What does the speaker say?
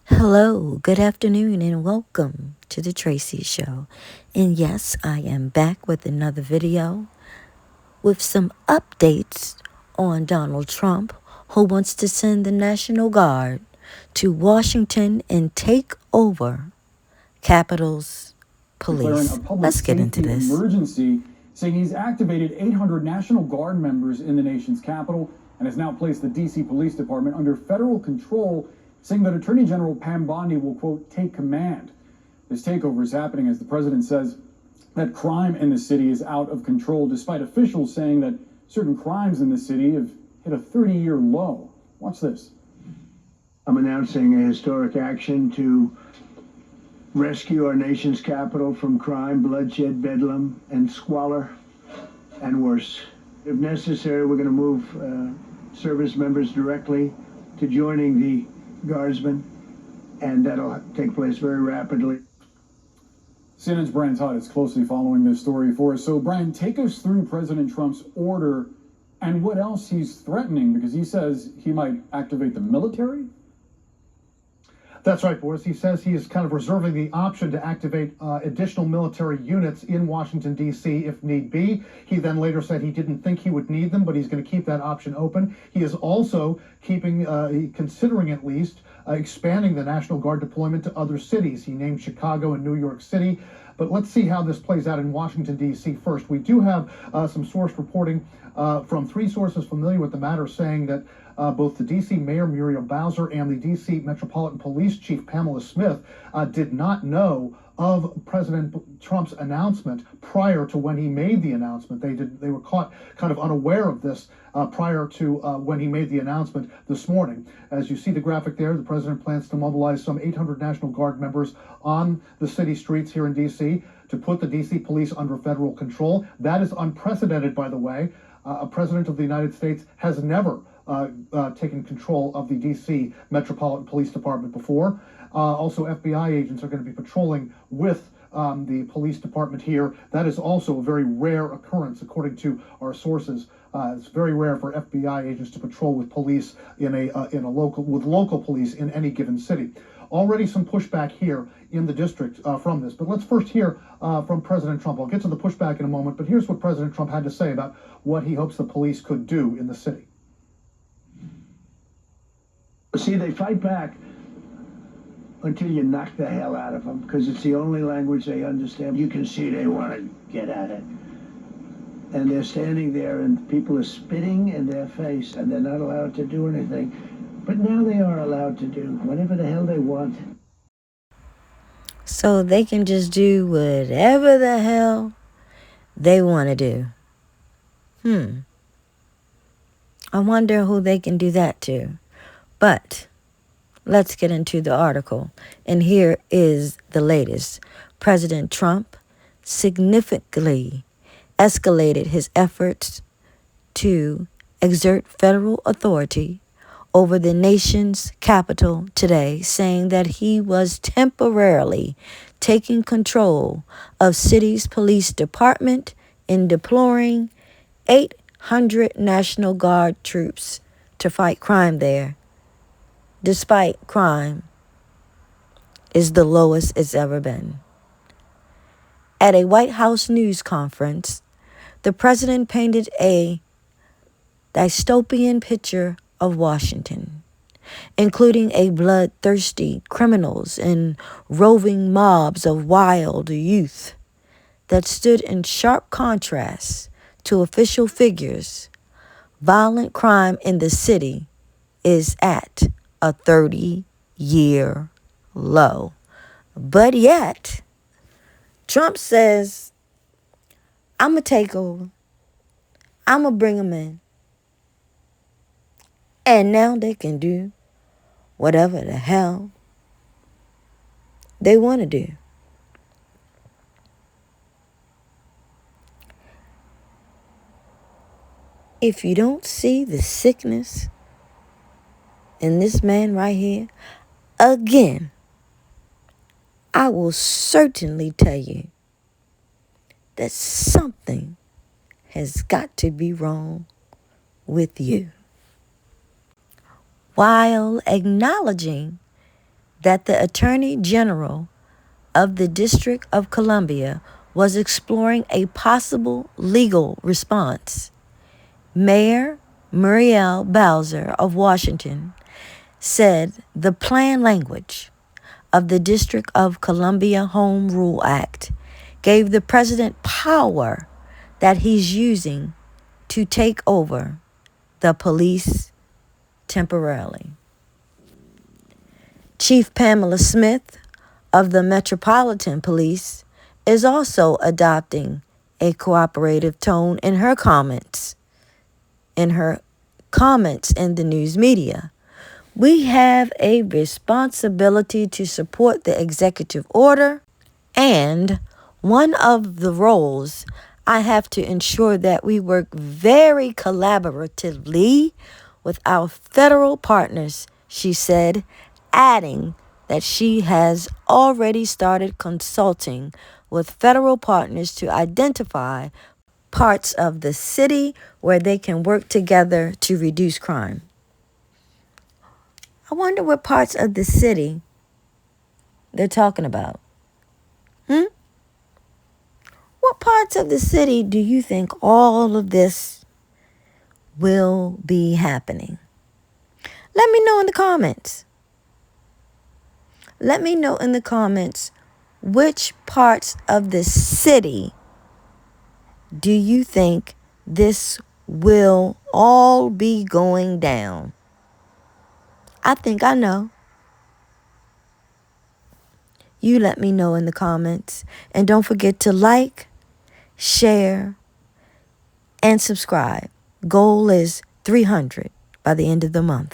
Hello, good afternoon, and welcome to the Tracy Show. And yes, I am back with another video with some updates on Donald Trump, who wants to send the National Guard to Washington and take over Capitol's declaring a police. public Let's get into safety this. emergency, saying he's activated 800 National Guard members in the nation's capital and has now placed the D.C. Police Department under federal control, saying that Attorney General Pam Bondi will, quote, take command. This takeover is happening as the president says that crime in the city is out of control, despite officials saying that certain crimes in the city have hit a 30-year low. Watch this. I'm announcing a historic action to rescue our nation's capital from crime, bloodshed, bedlam, and squalor, and worse. If necessary, we're going to move service members directly to joining the guardsmen, and that'll take place very rapidly. CNN's Brian Todd is closely following this story for us. So, Brian, take us through President Trump's order and what else he's threatening, because he says he might activate the military. That's right, Boris. He says he is kind of reserving the option to activate additional military units in Washington, D.C. if need be. He then later said he didn't think he would need them, but he's going to keep that option open. He is also considering at least, expanding the National Guard deployment to other cities. He named Chicago and New York City. But let's see how this plays out in Washington, D.C. first. We do have some source reporting from three sources familiar with the matter saying that both the D.C. Mayor Muriel Bowser and the D.C. Metropolitan Police Chief Pamela Smith did not know of President Trump's announcement prior to when he made the announcement. They were caught kind of unaware of this prior to when he made the announcement this morning. As you see the graphic there, the president plans to mobilize some 800 National Guard members on the city streets here in D.C. to put the D.C. police under federal control. That is unprecedented, by the way. A president of the United States has never taken control of the D.C. Metropolitan Police Department before. Also, FBI agents are going to be patrolling with the police department here. That is also a very rare occurrence, according to our sources. It's very rare for FBI agents to patrol with police with local police in any given city. Already some pushback here in the district from this. But let's first hear from President Trump. I'll get to the pushback in a moment, but here's what President Trump had to say about what he hopes the police could do in the city. See, they fight back until you knock the hell out of them, because it's the only language they understand. You can see they want to get at it. And they're standing there, and people are spitting in their face, and they're not allowed to do anything. But now they are allowed to do whatever the hell they want. So they can just do whatever the hell they want to do. I wonder who they can do that to. But let's get into the article. And here is the latest. President Trump significantly escalated his efforts to exert federal authority over the nation's capital today, saying that he was temporarily taking control of city's police department and deploying 800 National Guard troops to fight crime there, despite crime is the lowest it's ever been. At a White House news conference, the president painted a dystopian picture of Washington, including a bloodthirsty criminals and roving mobs of wild youth that stood in sharp contrast to official figures. Violent crime in the city is at a 30-year low. But yet, Trump says, I'm going to take over. I'm going to bring them in. And now they can do whatever the hell they want to do. If you don't see the sickness in this man right here, again, I will certainly tell you that something has got to be wrong with you. While acknowledging that the Attorney General of the District of Columbia was exploring a possible legal response. Mayor Muriel Bowser of Washington said the plain language of the District of Columbia Home Rule Act gave the president power that he's using to take over the police temporarily. Chief Pamela Smith of the Metropolitan Police is also adopting a cooperative tone in her comments in the news media. We have a responsibility to support the executive order, and one of the roles I have to ensure that we work very collaboratively with our federal partners, she said, adding that she has already started consulting with federal partners to identify parts of the city where they can work together to reduce crime. I wonder what parts of the city they're talking about. What parts of the city do you think all of this will be happening? Let me know in the comments. Let me know in the comments which parts of the city do you think this will all be going down? I think I know. You let me know in the comments. And don't forget to like, share, and subscribe. Goal is 300 by the end of the month.